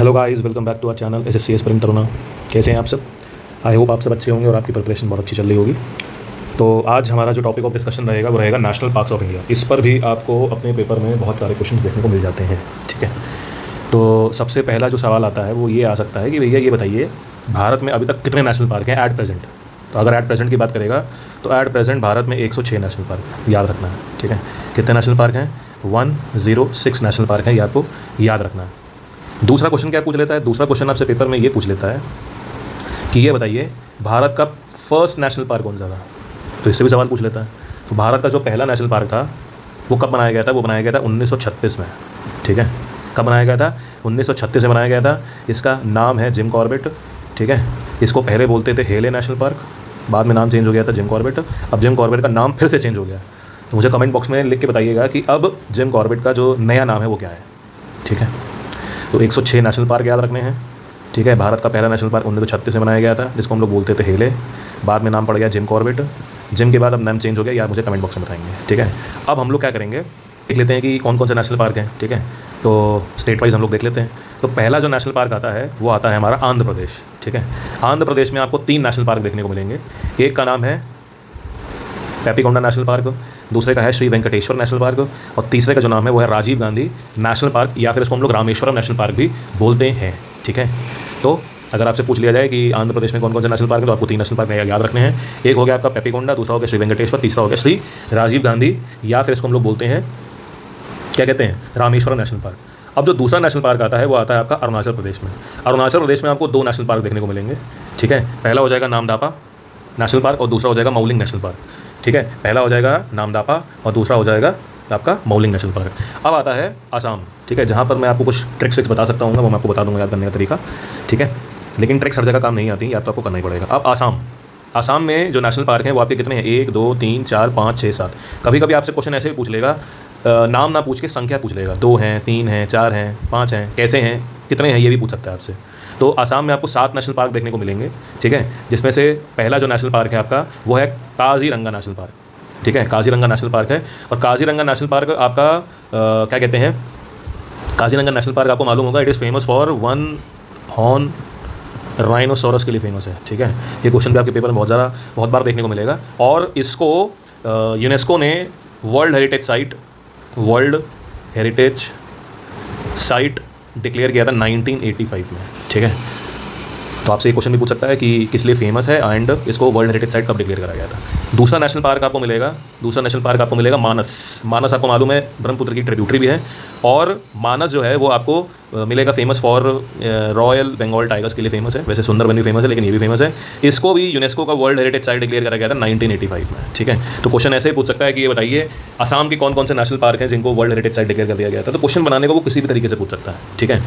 Hello guys, welcome back to our channel SSC aspirant Taruna. कैसे हैं आप सब? आई होप आप सब अच्छे होंगे और आपकी प्रिपरेशन बहुत अच्छी चल रही होगी। तो आज हमारा जो टॉपिक ऑफ डिस्कशन रहेगा वो रहेगा नेशनल पार्क्स ऑफ इंडिया। इस पर भी आपको अपने पेपर में बहुत सारे क्वेश्चन देखने को मिल जाते हैं, ठीक है। तो सबसे पहला जो सवाल आता है वो ये आ सकता है कि भैया ये बताइए, भारत में अभी तक कितने नेशनल पार्क हैं एट प्रेजेंट? तो अगर एट प्रेजेंट की बात करेगा तो एट प्रेजेंट भारत में 106 नेशनल पार्क याद रखना है, ठीक है। कितने नेशनल पार्क हैं? 106 नेशनल पार्क हैं, ये आपको याद रखना है। दूसरा क्वेश्चन क्या पूछ लेता है? दूसरा क्वेश्चन आपसे पेपर में ये पूछ लेता है कि ये बताइए भारत का फर्स्ट नेशनल पार्क कौन सा था? तो इससे भी सवाल पूछ लेता है। तो भारत का जो पहला नेशनल पार्क था वो कब बनाया गया था? वो बनाया गया था 1936 में, ठीक है। कब बनाया गया था? 1936 में बनाया गया था। इसका नाम है जिम कॉर्बेट, ठीक है। इसको पहले बोलते थे हेले नेशनल पार्क, बाद में नाम चेंज हो गया था जिम कॉर्बेट। अब जिम कॉर्बेट का नाम फिर से चेंज हो गया। तो मुझे कमेंट बॉक्स में लिख के बताइएगा कि अब जिम कॉर्बेट का जो नया नाम है वो क्या है, ठीक है। तो 106 नेशनल पार्क याद रखने हैं, ठीक है। भारत का पहला नेशनल पार्क 1936 में बनाया गया था, जिसको हम लोग बोलते थे हेले। बाद में नाम पड़ गया जिम कॉर्बेट। जिम के बाद अब नाम चेंज हो गया, या मुझे कमेंट बॉक्स में बताएंगे, ठीक है। अब हम लोग क्या करेंगे, देख लेते हैं कि कौन कौन से नेशनल पार्क हैं, ठीक है। तो स्टेट वाइज हम लोग देख लेते हैं। तो पहला जो नेशनल पार्क आता है वो आता है हमारा आंध्र प्रदेश, ठीक है। आंध्र प्रदेश में आपको 3 नेशनल पार्क देखने को मिलेंगे। एक का नाम है पेपिकोंडा नेशनल पार्क, दूसरे का है श्री वेंकटेश्वर नेशनल पार्क, और तीसरे का जो नाम है वो है राजीव गांधी नेशनल पार्क, या फिर इसको हम लोग रामेश्वरम नेशनल पार्क भी बोलते हैं, ठीक है। तो अगर आपसे पूछ लिया जाए कि आंध्र प्रदेश में कौन कौन से नेशनल पार्क है, तो आपको 3 नेशनल पार्क याद रखने हैं। एक हो गया आपका पेपिकोंडा, दूसरा हो गया श्री वेंकटेश्वर, तीसरा हो गया श्री राजीव गांधी, या फिर इसको हम लोग बोलते हैं, क्या कहते हैं, रामेश्वरम नेशनल पार्क। अब जो दूसरा नेशनल पार्क आता है वो आता है आपका अरुणाचल प्रदेश में। अरुणाचल प्रदेश में आपको 2 नेशनल पार्क देखने को मिलेंगे, ठीक है। पहला हो जाएगा नामदापा नेशनल पार्क और दूसरा हो जाएगा मौलिंग नेशनल पार्क, ठीक है। पहला हो जाएगा नामदापा और दूसरा हो जाएगा आपका मौलिंग नेशनल पार्क। अब आता है आसाम, ठीक है, जहाँ पर मैं आपको कुछ ट्रिक्स बता सकता हूँ, वो मैं आपको बता दूँगा याद करने का तरीका, ठीक है। लेकिन ट्रिक्स हर जगह काम नहीं आती, याद तो आपको करना ही पड़ेगा। अब आसाम में जो नेशनल पार्क हैं वो आपके कितने हैं? 1 2 3 4 5 6 7। कभी कभी आपसे क्वेश्चन ऐसे भी पूछ लेगा, नाम ना पूछ के संख्या पूछ लेगा, 2 हैं, 3 हैं, 4 हैं, 5 हैं, कैसे हैं, कितने हैं, ये भी पूछ सकता है आपसे। तो आसाम में आपको 7 नेशनल पार्क देखने को मिलेंगे, ठीक है। जिसमें से पहला जो नेशनल पार्क है आपका वो है काजीरंगा नेशनल पार्क, ठीक है। काजीरंगा नेशनल पार्क है, और काजीरंगा नेशनल पार्क आपका क्या कहते हैं, काजीरंगा नेशनल पार्क आपको मालूम होगा, it is famous for 1 horn rhinoceros के लिए फेमस है, ठीक है। ये क्वेश्चन भी आपके पेपर में बहुत बार देखने को मिलेगा। और इसको यूनेस्को ने वर्ल्ड हेरिटेज साइट डिक्लेयर किया था 1985 में, ठीक है। तो आपसे एक क्वेश्चन भी पूछ सकता है कि किस लिए फेमस है एंड इसको वर्ल्ड हेरिटेज साइट कब डिक्लेयर करा गया था। दूसरा नेशनल पार्क आपको मिलेगा मानस आपको मालूम है ब्रह्मपुत्र की ट्रिब्यूटरी भी है, और मानस जो है वो आपको मिलेगा famous for royal Bengal tigers के लिए फेमस है। वैसे सुंदरबन भी फेमस है, लेकिन ये भी फेमस है। इसको भी यूनेस्को का वर्ल्ड हेरिटेज साइट डिक्लेयर करा गया था 1985 में, ठीक है। तो क्वेश्चन ऐसे ही पूछ सकता है कि ये बताइए असम के कौन कौन से नेशनल पार्क हैं जिनको वर्ल्ड हेरिटेज साइट डिक्लेयर कर दिया गया था। तो क्वेश्चन बनाने को वो किसी भी तरीके से पूछ सकता है, ठीक है।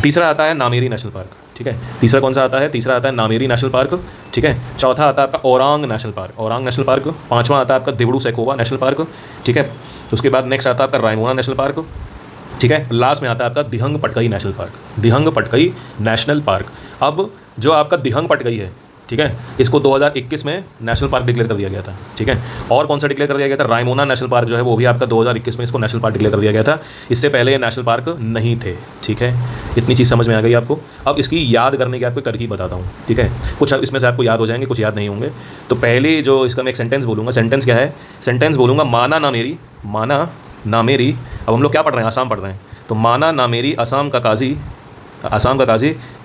तीसरा आता है नामेरी नेशनल पार्क, ठीक है। तीसरा कौन सा आता है? तीसरा आता है नामेरी नेशनल पार्क, ठीक है। चौथा आता है आपका ओरांग नेशनल पार्क। पांचवा आता है आपका दिब्रू सैखोवा नेशनल पार्क, ठीक है। तो उसके बाद नेक्स्ट आता है आपका रायमोना नेशनल पार्क, ठीक है। लास्ट में आता है आपका दिहंग पटकई नेशनल पार्क। अब जो आपका दिहंग पटकई है, ठीक है, इसको 2021 में नेशनल पार्क डिक्लेयर कर दिया गया था, ठीक है। और कौन सा डिक्लेयर कर दिया गया था? रायमोना नेशनल पार्क जो है वो भी आपका 2021 में इसको नेशनल पार्क डिक्लेयर कर दिया गया था। इससे पहले ये नेशनल पार्क नहीं थे, ठीक है। इतनी चीज़ समझ में आ गई आपको। अब इसकी याद करने की आपको तरकीब बताता हूँ, ठीक है। कुछ इसमें से आपको याद हो जाएंगे, कुछ याद नहीं होंगे। तो पहले जो इसका मैं एक सेंटेंस बोलूँगा, सेंटेंस क्या है? सेंटेंस बोलूँगा माना ना मेरी। अब हम लोग क्या पढ़ रहे हैं? आसाम पढ़ रहे हैं। तो माना ना मेरी आसाम का काजी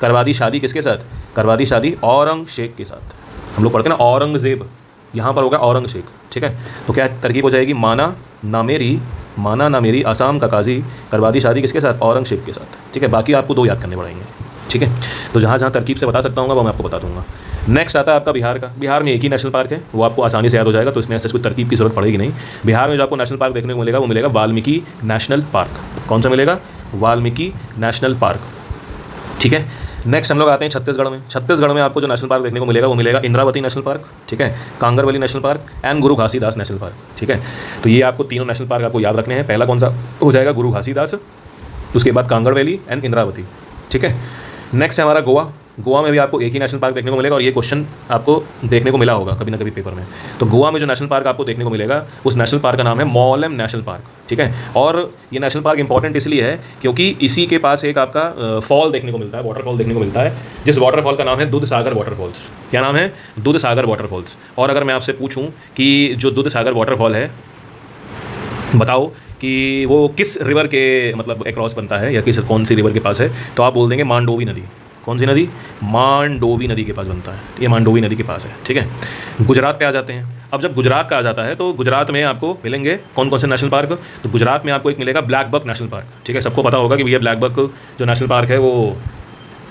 करवा दी शादी किसके साथ? करवा दी शादी औरंगजेब के साथ। हम लोग पढ़ते हैं ना औरंगजेब, यहाँ पर होगा औरंगजेब, ठीक है। तो क्या तरकीब हो जाएगी? माना ना मेरी आसाम का काजी करवा दी शादी किसके साथ? औरंगजेब के साथ, ठीक है। बाकी आपको 2 याद करने पड़ेंगे, ठीक है। तो जहाँ तरकीब से बता सकता हूँ वो मैं आपको बता दूंगा। नेक्स्ट आता है आपका बिहार का। बिहार में एक ही नेशनल पार्क है, वो आपको आसानी से याद हो जाएगा, तो इसमें ऐसे कोई तरकीब की जरूरत पड़ेगी नहीं। बिहार में जो आपको नेशनल पार्क देखने को मिलेगा वो मिलेगा वाल्मीकि नेशनल पार्क। कौन सा मिलेगा? वाल्मीकि नेशनल पार्क, ठीक है। नेक्स्ट हम लोग आते हैं छत्तीसगढ़ में आपको जो नेशनल पार्क देखने को मिलेगा वो मिलेगा इंद्रावती नेशनल पार्क, ठीक है, कांगरवली national park and Guru Ghasidas national Park, ठीक है। तो ये आपको तीनों नेशनल पार्क आपको याद रखने हैं। पहला कौन सा हो जाएगा? गुरु घासीदास, उसके बाद कांगरवैली एंड इंद्रावती, ठीक है। नेक्स्ट है हमारा गोवा। गोवा में भी आपको एक ही नेशनल पार्क देखने को मिलेगा, और ये क्वेश्चन आपको देखने को मिला होगा कभी ना कभी पेपर में। तो गोवा में जो नेशनल पार्क आपको देखने को मिलेगा उस नेशनल पार्क का नाम है मोलेम नेशनल पार्क, ठीक है। और ये नेशनल पार्क इंपॉर्टेंट इसलिए है क्योंकि इसी के पास एक आपका फॉल देखने को मिलता है, वाटरफॉल देखने को मिलता है, जिस वाटरफॉल का नाम है दूधसागर वाटरफॉल्स। क्या नाम है? दूधसागर वाटरफॉल्स। और अगर मैं आपसे पूछूं कि जो दूधसागर वाटरफॉल है, बताओ कि वो किस रिवर के मतलब अक्रॉस बनता है, या कौन सी रिवर के पास है, तो आप बोल देंगे मांडोवी नदी। कौन सी नदी? मांडोवी नदी के पास बनता है, ये मांडोवी नदी के पास है, ठीक है। गुजरात पे आ जाते हैं। अब जब गुजरात का आ जाता है तो गुजरात में आपको मिलेंगे कौन कौन से नेशनल पार्क? तो गुजरात में आपको एक मिलेगा ब्लैक बक नेशनल पार्क, ठीक है। सबको पता होगा कि भैया ब्लैक बक जो नेशनल पार्क है वो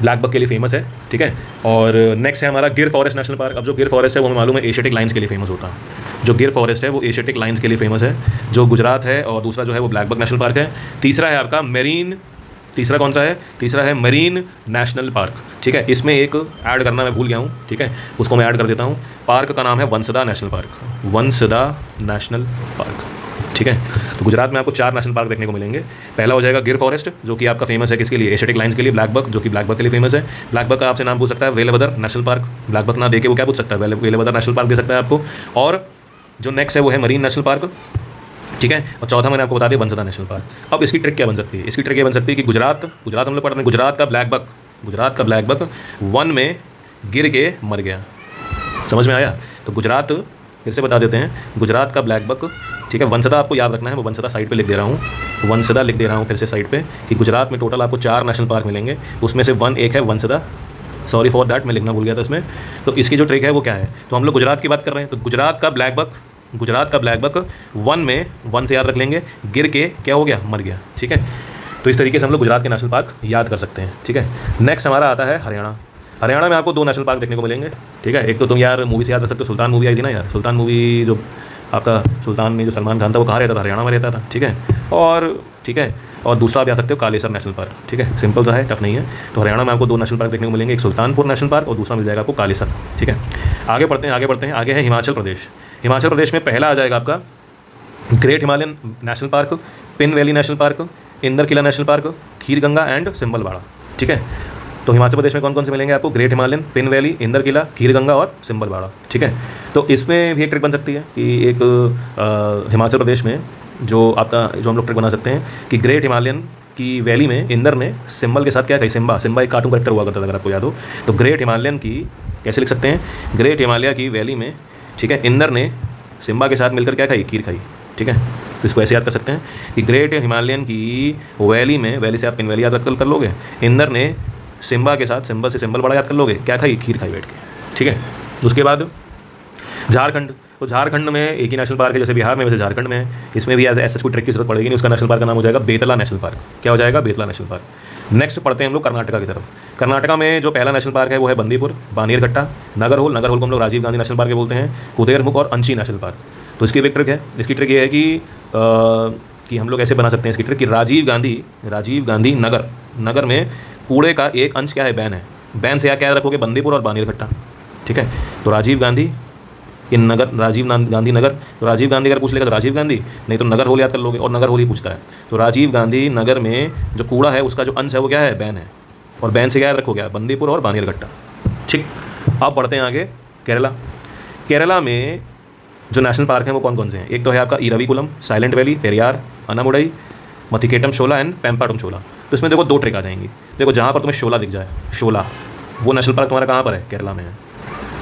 ब्लैक बक के लिए फेमस है, ठीक है। और नेक्स्ट है हमारा गिर फॉरेस्ट नेशनल पार्क। अब जो गिर फॉरेस्ट है वो हमें मालूम है एशियाटिक लाइन्स के लिए फेमस होता है। जो गिर फॉरेस्ट है वो एशियाटिक लाइन्स के लिए फेमस है, जो गुजरात है। और दूसरा जो है वो ब्लैक बक नेशनल पार्क है। तीसरा है आपका मेरीन, तीसरा कौन सा है? तीसरा है मरीन नेशनल पार्क, ठीक है। इसमें एक ऐड करना मैं भूल गया हूँ, ठीक है, उसको मैं ऐड कर देता हूँ। पार्क का नाम है Vansda national park, Vansda national Park, ठीक है। तो गुजरात में आपको 4 नेशनल पार्क देखने को मिलेंगे। पहला हो जाएगा गिर फॉरेस्ट, जो कि आपका फेमस है किसके लिए? एशियाटिक लाइन्स के लिए। ब्लैक बक, जो कि ब्लैक बक के लिए फेमस है। ब्लैक बक का आपसे नाम पूछ सकता है वेलभद्र नेशनल पार्क। ब्लैक बक ना देके वो क्या पूछ सकता है? वेलभद्र नेशनल पार्क दे सकता है आपको। और जो नेक्स्ट है वो है मरीन नेशनल पार्क, ठीक है। और चौथा मैंने आपको बता दिया वंसदा नेशनल पार्क। अब इसकी ट्रिक क्या बन सकती है? इसकी ट्रिक ये बन सकती है कि गुजरात हम लोग पढ़ रहे हैं, गुजरात का ब्लैक बक वन में गिर के मर गया। समझ में आया? तो गुजरात फिर से बता देते हैं, गुजरात का ब्लैक बक, ठीक है। वंसदा आपको याद रखना है, मैं वंसदा साइड पे लिख दे रहा हूँ, वंसदा लिख दे रहा हूँ फिर से साइड पे, कि गुजरात में टोटल आपको 4 नेशनल पार्क मिलेंगे, उसमें से एक है वंसदा। सॉरी फॉर दैट, मैं लिखना भूल गया था इसमें। तो इसकी जो ट्रिक है वो क्या है? तो हम लोग गुजरात की बात कर रहे हैं, तो गुजरात का ब्लैक बक वन में, वन से याद रख लेंगे, गिर के क्या हो गया? मर गया, ठीक है। तो इस तरीके से हम लोग गुजरात के नेशनल पार्क याद कर सकते हैं, ठीक है। नेक्स्ट हमारा आता है हरियाणा। हरियाणा में आपको 2 नेशनल पार्क देखने को मिलेंगे, ठीक है। एक तो तुम यार मूवी से याद रख सकते हो, सुल्तान मूवी आई थी ना यार, सुल्तान मूवी जो आपका सुल्तान में जो सलमान खान था वो कहाँ रहता था? हरियाणा में रहता था, ठीक है। और ठीक है, और दूसरा आप जा सकते हो कालेसर नेशनल पार्क, ठीक है। सिंपल सा है, टफ नहीं है। तो हरियाणा में आपको 2 नेशनल पार्क देखने को मिलेंगे, एक सुल्तानपुर नेशनल पार्क और दूसरा मिल जाएगा आपको कालेसर, ठीक है। आगे बढ़ते हैं। आगे है हिमाचल प्रदेश। हिमाचल प्रदेश में पहला आ जाएगा आपका ग्रेट हिमालयन नेशनल पार्क, पिन वैली नेशनल पार्क, इंदर किला नेशनल पार्क, खीर गंगा एंड सिंबलबाड़ा, ठीक है। तो हिमाचल प्रदेश में कौन कौन से मिलेंगे आपको? ग्रेट हिमालयन, पिन वैली, इंदर किला, खीर गंगा और सिंबलबाड़ा, ठीक है। तो इसमें भी एक ट्रिक बन सकती है कि एक हिमाचल प्रदेश में जो हम लोग ट्रिक बना सकते हैं कि ग्रेट हिमालयन की वैली में इंदर ने सिंबल के साथ क्या कही? सिम्बा एक कार्टून कैरेक्टर हुआ करता था, अगर आपको याद हो। तो ग्रेट हिमालयन की कैसे लिख सकते हैं? ग्रेट हिमालय की वैली में, ठीक है, इंदर ने सिम्बा के साथ मिलकर क्या खाई? खीर खाई, ठीक है। तो इसको ऐसे याद कर सकते हैं कि ग्रेट हिमालयन की वैली में, वैली से आप पिन वैली याद कर लोगे, इंदर ने सिम्बा के साथ, सिंबल से सिंबलबाड़ा याद कर लोगे, क्या खाई? खीर खाई बैठ के, ठीक है। उसके बाद झारखंड। तो झारखंड में एक ही नेशनल पार्क है, जैसे बिहार में वैसे झारखंड में है। इसमें भी ऐसा कोई ट्रिक की जरूरत पड़ेगी नहीं, उसका नेशनल पार्क का नाम हो जाएगा बेतला नेशनल पार्क। क्या हो जाएगा? Betla national park. नेक्स्ट पढ़ते हैं हम लोग कर्नाटका की तरफ। कर्नाटका में जो पहला नेशनल पार्क है वो है बंदीपुर, बानीरघट्टा, नगरहोल को हम लोग राजीव गांधी नेशनल पार्क बोलते हैं, कुदेरमुख और अंशी नेशनल पार्क। तो इसकी एक ट्रिक है, इसकी ट्रिक ये है कि हम लोग ऐसे बना सकते हैं इसकी ट्रिक कि राजीव गांधी नगर में कूड़े का एक अंश क्या है? बैन है। बैन से क्या रखोगे? बंदीपुर और बानीरघट्टा, ठीक है। तो राजीव गांधी नगर, तो राजीव गांधी अगर पूछ लेगा तो राजीव गांधी, नहीं तो नगर होल याद कर लोगे, और नगर होल ही पूछता है। तो राजीव गांधी नगर में जो कूड़ा है उसका जो अंश है वो क्या है? बैन है। और बैन से क्या याद रखोगे? बंदीपुर और बानीरघट्टा, ठीक। अब बढ़ते हैं आगे केरला में जो नेशनल पार्क हैं वो कौन कौन से हैं? एक तो है आपका इरविकुलम, साइलेंट वैली, पेरियार, अनामुडई, मथिकेटम शोला एंड पेम्पाटम शोला। तो इसमें देखो 2 ट्रिक आ जाएंगी। देखो जहाँ पर तुम्हें शोला दिख जाए, शोला वो नेशनल पार्क तुम्हारा कहाँ पर है? केरला में है।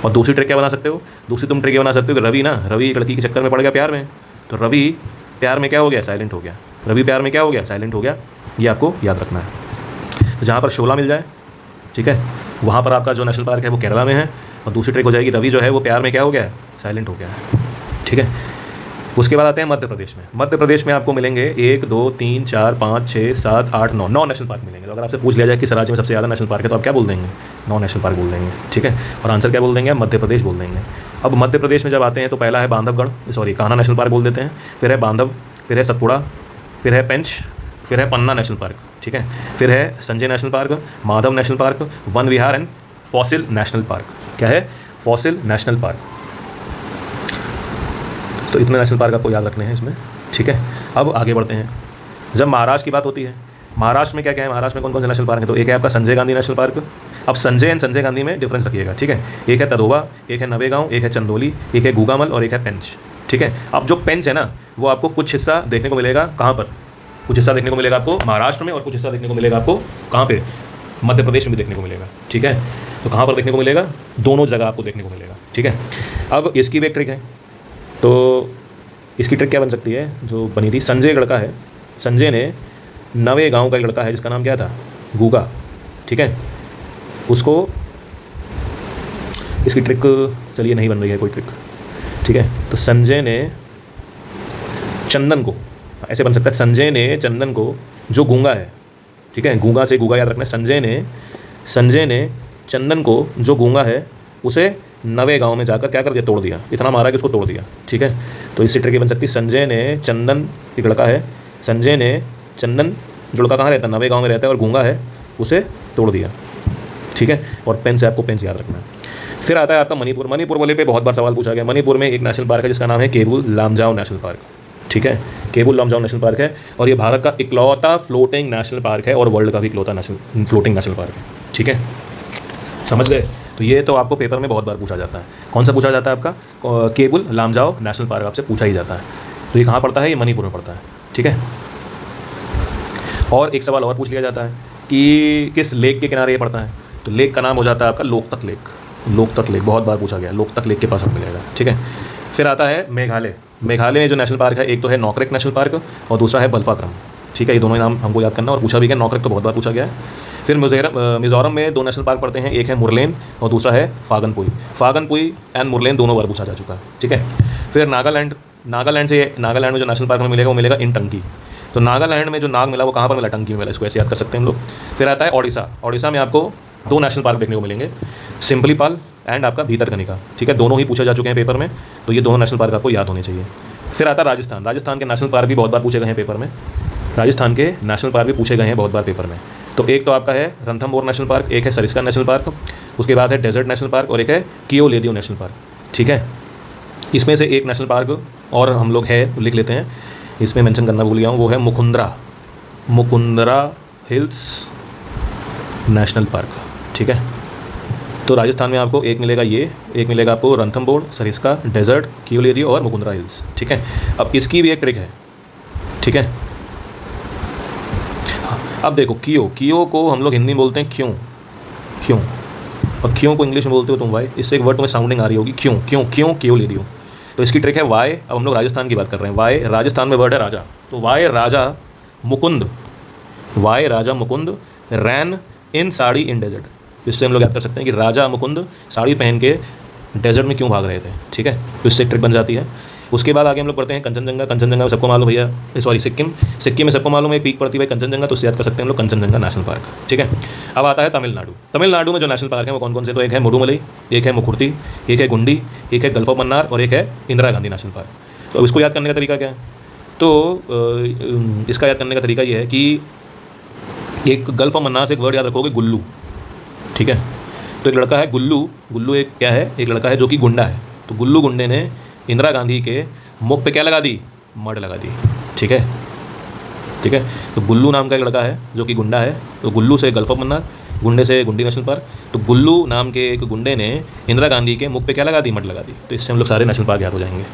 और दूसरी ट्रिक क्या बना सकते हो? दूसरी तुम ट्रिक ये बना सकते हो कि रवि एक लड़की के चक्कर में पड़ गया प्यार में, तो रवि प्यार में क्या हो गया? साइलेंट हो गया। रवि प्यार में क्या हो गया? साइलेंट हो गया। ये आपको याद रखना है। तो जहाँ पर शोला मिल जाए, ठीक है, वहाँ पर आपका जो नेशनल पार्क है वो केरला में है। और दूसरी ट्रिक हो जाएगी रवि जो है वो प्यार में क्या हो गया? साइलेंट हो गया है, ठीक है। उसके बाद आते हैं मध्य प्रदेश में। मध्य प्रदेश में आपको मिलेंगे 1 2 3 4 5 6 7 8 9 नेशनल पार्क मिलेंगे। तो अगर आपसे पूछ लिया जाए किस राज्य में सबसे ज़्यादा नेशनल पार्क है तो आप क्या बोल देंगे? 9 नेशनल पार्क बोल देंगे, ठीक है। और आंसर क्या बोल देंगे? मध्य प्रदेश बोल देंगे। अब मध्य प्रदेश में जब आते हैं तो पहला है कान्हा नेशनल पार्क बोल देते हैं, फिर है बांधव, फिर है सतपुड़ा, फिर है पेंच, फिर है पन्ना नेशनल पार्क, ठीक है। फिर है Sanjay national park, Madhav national park, one Vihar and fossil national park. क्या है? Fossil national park. तो इतने नेशनल पार्क आपको याद रखने हैं इसमें, ठीक है। अब आगे बढ़ते हैं। जब महाराष्ट्र की बात होती है, महाराष्ट्र में क्या क्या है? महाराष्ट्र में कौन कौन से नेशनल पार्क है? तो एक है आपका संजय गांधी नेशनल पार्क, अब संजय एंड संजय गांधी में डिफरेंस रखिएगा, ठीक है। एक है तदोवा, एक है नवेगांव, एक है चंदौली, एक है गूगामल और एक है पेंच, ठीक है। अब जो पेंच है ना, वो आपको कुछ हिस्सा देखने को मिलेगा कहाँ पर, कुछ हिस्सा देखने को मिलेगा आपको महाराष्ट्र में और कुछ हिस्सा देखने को मिलेगा आपको कहाँ पे, मध्य प्रदेश में भी देखने को मिलेगा, ठीक है। तो कहाँ पर देखने को मिलेगा, दोनों जगह आपको देखने को मिलेगा, ठीक है। अब इसकी भी एक ट्रिक है, तो इसकी ट्रिक क्या बन सकती है, जो बनी थी, संजय एक लड़का है, संजय ने नवेगांव का एक लड़का है जिसका नाम क्या था, गूगा, ठीक है, उसको, इसकी ट्रिक चलिए नहीं बन रही है कोई ट्रिक, ठीक है। तो संजय ने चंदन को, ऐसे बन सकता है, संजय ने चंदन को, जो गूंगा है, ठीक है, गूंगा से गूंगा याद रखना है, संजय ने चंदन को, जो गूंगा है, उसे नवेगांव में जाकर क्या कर दिया, तोड़ दिया, इतना मारा कि उसको तोड़ दिया, ठीक है। तो इससे ट्रिक बन सकती है, संजय ने चंदन, एक लड़का है, संजय ने चंदन, जो लड़का कहाँ रहता है, नवेगांव में रहता है और गूंगा है, उसे तोड़ दिया, ठीक है। और पेन से आपको पेन याद रखना है। फिर आता है आपका मणिपुर। मणिपुर वाले पे बहुत बार सवाल पूछा गया। मणिपुर में एक नेशनल पार्क है जिसका नाम है केबुल लामजाओ नेशनल पार्क, ठीक है, केबुल लामजाओ नेशनल पार्क है, और ये भारत का इकलौता फ्लोटिंग नेशनल पार्क है और वर्ल्ड का भी इकलौता नेशनल फ्लोटिंग नेशनल पार्क है, ठीक है, समझ गए। तो ये तो आपको पेपर में बहुत बार पूछा जाता है। कौन सा पूछा जाता है आपका, केबुल लामजाओ नेशनल पार्क आपसे पूछा ही जाता है। तो ये कहाँ पड़ता है, ये मणिपुर में पड़ता है, ठीक है। और एक सवाल और पूछ लिया जाता है कि किस लेक के किनारे ये पड़ता है, तो लेक का नाम हो जाता है आपका लोकतक लेक, लोकतक लेक बहुत बार पूछा गया, लोकतक लेक के पास आपको मिलेगा, ठीक है। फिर आता है मेघालय। मेघालय में जो नेशनल पार्क है, एक तो है नॉकरेक नेशनल पार्क और दूसरा है बल्फाक्रम, ठीक है, ये दोनों ही नाम हमको याद करना, और पूछा भी गया, नॉकरेक तो बहुत बार पूछा गया है। फिर मिज़ोरम में दो नेशनल पार्क पड़ते हैं, एक है मुरलेन और दूसरा है फागनपुई। फागनपुई एंड मुरलेन दोनों बार पूछा जा चुका है, ठीक है। फिर नागालैंड में जो नेशनल पार्क में मिलेगा वो मिलेगा इन टंकी। तो नागालैंड में जो नाग मिला वो कहाँ पर मिला, टंकी में मिला, इसको ऐसे याद कर सकते हैं हम लोग। फिर आता है ओडिशा में आपको दो नेशनल पार्क देखने को मिलेंगे, सिम्पलीपाल एंड आपका भीतरकनिका, ठीक है, दोनों ही पूछे जा चुके हैं पेपर में, तो ये दोनों नेशनल पार्क आपको याद होने चाहिए। फिर आता है राजस्थान के नेशनल पार्क भी बहुत बार पूछे गए हैं पेपर में, राजस्थान के नेशनल पार्क भी पूछे गए हैं बहुत बार पेपर में। तो एक तो आपका है रणथंभौर नेशनल पार्क, एक है सरिस्का नेशनल पार्क, उसके बाद है डेजर्ट नेशनल पार्क और एक है कियोलेदियो नेशनल पार्क, ठीक है। इसमें से एक नेशनल पार्क और हम लोग है लिख लेते हैं, इसमें मेंशन करना भूल गया हूँ, वो है मुकुंदरा हिल्स नेशनल पार्क, ठीक है। तो राजस्थान में आपको एक मिलेगा एक मिलेगा आपको रणथंभौर, सरिस्का, डेजर्ट, कियोलेदियो और मुकुंदरा हिल्स, ठीक है। अब इसकी भी एक ट्रिक है, ठीक है। अब देखो कियो को हम लोग हिंदी में बोलते हैं क्यों, और क्यों को इंग्लिश में बोलते हो तुम वाई, इससे एक वर्ड तुम्हें साउंडिंग आ रही होगी, क्यों कियोलेदियो। तो इसकी ट्रिक है वाई, अब हम लोग राजस्थान की बात कर रहे हैं, वाई राजस्थान में वर्ड है राजा, तो why Raja Mukund ran in sari in desert. इससे हम लोग याद कर सकते हैं कि राजा मुकुंद साड़ी पहन के डेजर्ट में क्यों भाग रहे थे, ठीक है। तो इससे ट्रिक बन जाती है। उसके बाद आगे हम लोग पढ़ते हैं कंचनजंगा में सबको मालूम भैया, सॉरी सिक्किम में सबको मालूम है पीक पड़ती है कंचनजंगा, तो उससे याद कर सकते हैं हम लोग कंचनजंगा नेशनल पार्क, ठीक है। अब आता है तमिलनाडु में जो नेशनल पार्क है वो कौन कौन से, तो एक है मुडुमलई, एक है मुखुर्ती, एक है गुंडी, एक है गल्फ ऑफ मन्नार और एक है इंदिरा गांधी नेशनल पार्क। तो इसको याद करने का तरीका क्या है, तो इसका याद करने का तरीका ये है कि एक गल्फ ऑफ मन्नार से एक वर्ड याद रखोगे गुल्लू, ठीक है। तो एक लड़का है गुल्लू एक क्या है, एक लड़का है जो कि गुंडा है, तो गुल्लू गुंडे ने इंदिरा गांधी के मुख पे क्या लगा दी, मड लगा दी, ठीक है। तो गुल्लू नाम का एक लड़का है जो कि गुंडा है, तो गुल्लू से गल्फ ऑफ मन्नार, गुंडे से गुंडी नेशनल पार्क, तो गुल्लू नाम के एक गुंडे ने इंदिरा गांधी के मुख पे क्या लगा दी, मड लगा दी। तो इससे हम लोग सारे नेशनल पार्क याद हो जाएंगे।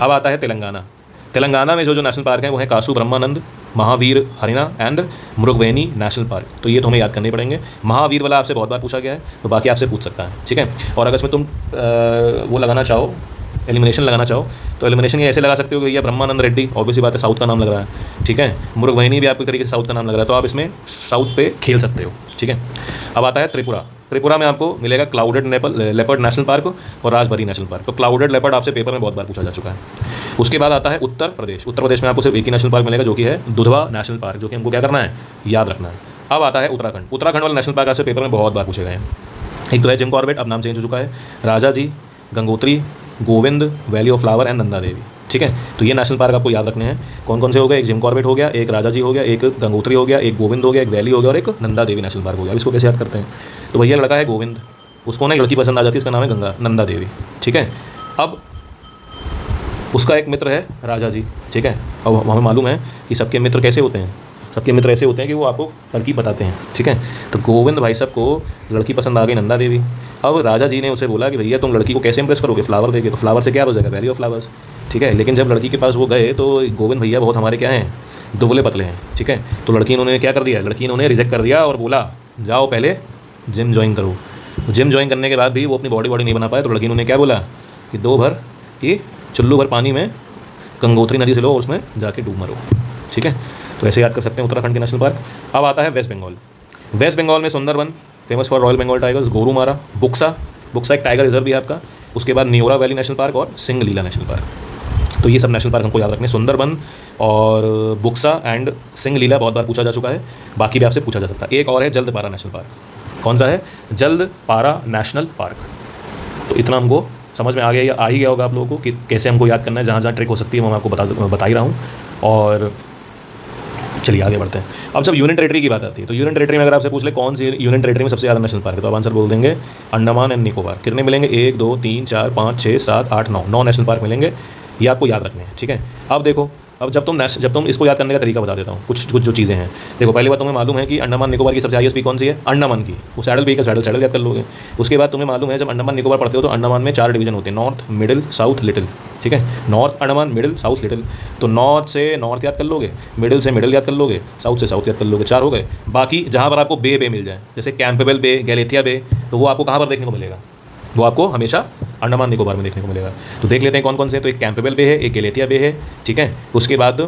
अब आता है तेलंगाना में जो नेशनल पार्क है वो है कासू ब्रह्मानंद, महावीर हरिना एंड मृगवेनी नेशनल पार्क। तो ये तो हमें याद करने पड़ेंगे। महावीर वाला आपसे बहुत बार पूछा गया है, तो बाकी आपसे पूछ सकता है, ठीक है। और अगर इसमें तुम वो लगाना चाहो, एलिमिनेशन लगाना चाहो, तो एलिमिनेशन ये ऐसे लगा सकते हो कि भैया ब्रह्मानंद रेड्डी ऑब्वियसली बात है, साउथ का नाम लग रहा है, ठीक है। मृगवेनी भी आपके तरीके से साउथ का नाम लग रहा है, तो आप इसमें साउथ पे खेल सकते हो, ठीक है। अब आता है त्रिपुरा में आपको मिलेगा क्लाउडेड लेपर्ड नेशनल पार्क और राजबरी नेशनल पार्क। तो क्लाउडेड लेपर्ड आपसे पेपर में बहुत बार पूछा जा चुका है। उसके बाद आता है उत्तर प्रदेश में आपको सिर्फ एक ही नेशनल पार्क मिलेगा जो कि है दुधवा नेशनल पार्क, जो कि हमको क्या करना है, याद रखना है। अब आता है उत्तराखंड वाला नेशनल पार्क आपसे पेपर में बहुत बार पूछे गए हैं। एक तो है जिम कॉर्बेट, अब नाम चेंज हो चुका है, राजा जी, गंगोत्री, गोविंद, वैली ऑफ फ्लावर एंड नंदा देवी, ठीक है। तो ये नेशनल पार्क आपको याद रखने हैं। कौन कौन से हो गए, एक जिम कॉर्बेट हो गया, एक राजा जी हो गया, एक गंगोत्री हो गया, एक गोविंद हो गया, एक वैली हो गया और एक नंदा देवी नेशनल पार्क हो गया। इसको कैसे याद करते हैं, तो भैया लड़का है गोविंद, उसको ना एक लड़की पसंद आ जाती है, इसका नाम है नंदा देवी, ठीक है। अब उसका एक मित्र है राजा जी, ठीक है। अब हमें मालूम है कि सबके मित्र कैसे होते हैं, सबके मित्र ऐसे होते हैं कि वो आपको तरकीब बताते हैं, ठीक है। तो गोविंद भाई साहब को लड़की पसंद आ गई, नंदा देवी। अब राजा जी ने उसे बोला कि भैया तुम लड़की को कैसे इंप्रेस करोगे, फ्लावर देके। तो फ्लावर से क्या हो जाएगा, वैली ऑफ फ्लावर्स, ठीक है। लेकिन जब लड़की के पास वो गए तो गोविंद भैया बहुत हमारे क्या हैं, दुबले पतले हैं, ठीक है। तो लड़की इन्होंने क्या कर दिया, लड़की इन्होंने रिजेक्ट कर दिया और बोला जाओ पहले जिम ज्वाइन करो। जिम ज्वाइन करने के बाद भी वो अपनी बॉडी नहीं बना पाए, तो लड़की इन्होंने क्या बोला कि 2 भर ये चुल्लू भर पानी में गंगोत्री नदी से लो और उसमें जाके डूब मरो, ठीक है। तो ऐसे याद कर सकते हैं उत्तराखंड के नेशनल पार्क। अब आता है वेस्ट बंगाल। वेस्ट बंगाल में Sundarban famous for royal Bengal tigers, Gorumara, Buxa एक टाइगर रिजर्व भी है आपका। उसके बाद न्योरा वैली नेशनल पार्क और सिंगलीला नेशनल पार्क। तो ये सब नेशनल पार्क हमको याद रखने, सुंदरबन और बुक्सा एंड सिंगलीला बहुत बार पूछा जा चुका है, बाकी भी आपसे पूछा जा सकता है। एक और है जल्दपारा नेशनल पार्क। कौन सा है, जल्दपारा नेशनल पार्क। तो इतना हमको समझ में आ ही गया होगा आप लोगों को कि कैसे हमको याद करना है। जहाँ जहाँ ट्रिक हो सकती है वो मैं आपको बता ही रहा हूँ। और चलिए आगे बढ़ते हैं। अब जब यूनियन टेरिटरी की बात आती है तो यूनियन टेरिटरी में अगर आपसे पूछ ले कौन सी यूनियन टेरिटरी में सबसे ज़्यादा नेशनल पार्क है, तो आप आंसर बोल देंगे अंडमान एंड निकोबार। कितने मिलेंगे, 1 2 3 4 5 6 7 8 9 नेशनल पार्क मिलेंगे। ये आपको याद रखने हैं, ठीक है। अब देखो, अब जब तुम इसको याद करने का तरीका बता देता हूँ, कुछ जो चीज़ें हैं। देखो पहली बात तुम्हें मालूम है कि अंडमान निकोबार की सबसे हाईएस्ट पीक कौन सी है, अंडमान की, वो सैडल पीक है, सैडल याद कर लोगे। उसके बाद तुम्हें मालूम है जब अंडमान निकोबार पढ़ते हो तो अंडमान में 4 डिवीजन होते हैं, नॉर्थ, मिडिल, साउथ, लिटिल, ठीक है। North Andaman, middle, south, little. तो नॉर्थ से नॉर्थ याद कर लोगे, मिडिल से मिडिल याद कर लोगे, साउथ से साउथ याद कर लोगे, 4 हो गए। बाकी जहाँ पर आपको बे मिल जाए, जैसे कैंपेबल बे, गैलेथिया बे, तो वो आपको कहाँ पर देखने को मिलेगा, वो आपको हमेशा अंडमान निकोबार में देखने को मिलेगा। तो देख लेते हैं कौन कौन से। तो एक कैंपेबल बे है, एक गैलेथिया बे है, ठीक है। उसके बाद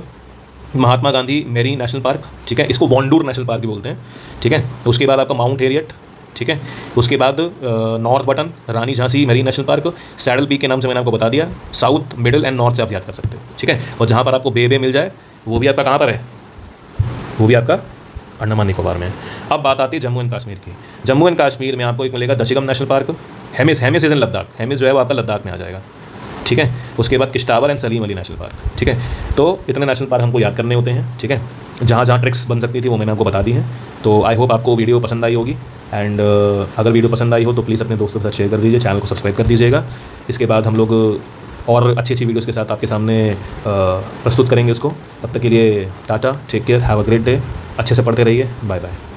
महात्मा गांधी मेरीन नेशनल पार्क, ठीक है, इसको वॉन्डूर नेशनल पार्क भी बोलते हैं, ठीक है। उसके बाद आपका माउंट हेरियट, ठीक है। उसके बाद नॉर्थ बटन, रानी झांसी मेरीन नेशनल पार्क, सैडल पीक के नाम से मैंने आपको बता दिया। साउथ, मिडिल एंड नॉर्थ से आप याद कर सकते हो, ठीक है। और जहाँ पर आपको बे मिल जाए वो भी आपका कहाँ पर है, वो भी आपका अंडमान निकोबार में है। अब बात आती है जम्मू एंड कश्मीर की। जम्मू एंड कश्मीर में आपको एक मिलेगा दशिगम नेशनल पार्क, हेमिस इज इन लद्दाख, हेमिस जो है वो आपका लद्दाख में आ जाएगा, ठीक है। उसके बाद किश्तावर एंड सलीम अली नेशनल पार्क, ठीक है। तो इतने नेशनल पार्क हमको याद करने होते हैं, ठीक है। जहाँ जहाँ ट्रिक्स बन सकती थी वो मैंने आपको बता दी हैं। तो आई होप आपको वीडियो पसंद आई होगी। एंड अगर वीडियो पसंद आई हो तो प्लीज़ अपने दोस्तों के साथ शेयर कर दीजिए, चैनल को सब्सक्राइब कर दीजिएगा। इसके बाद हम लोग और अच्छी वीडियोज़ के साथ आपके सामने प्रस्तुत करेंगे उसको। तब तक के लिए tata, take care, have a great day, अच्छे से पढ़ते रहिए, बाय बाय।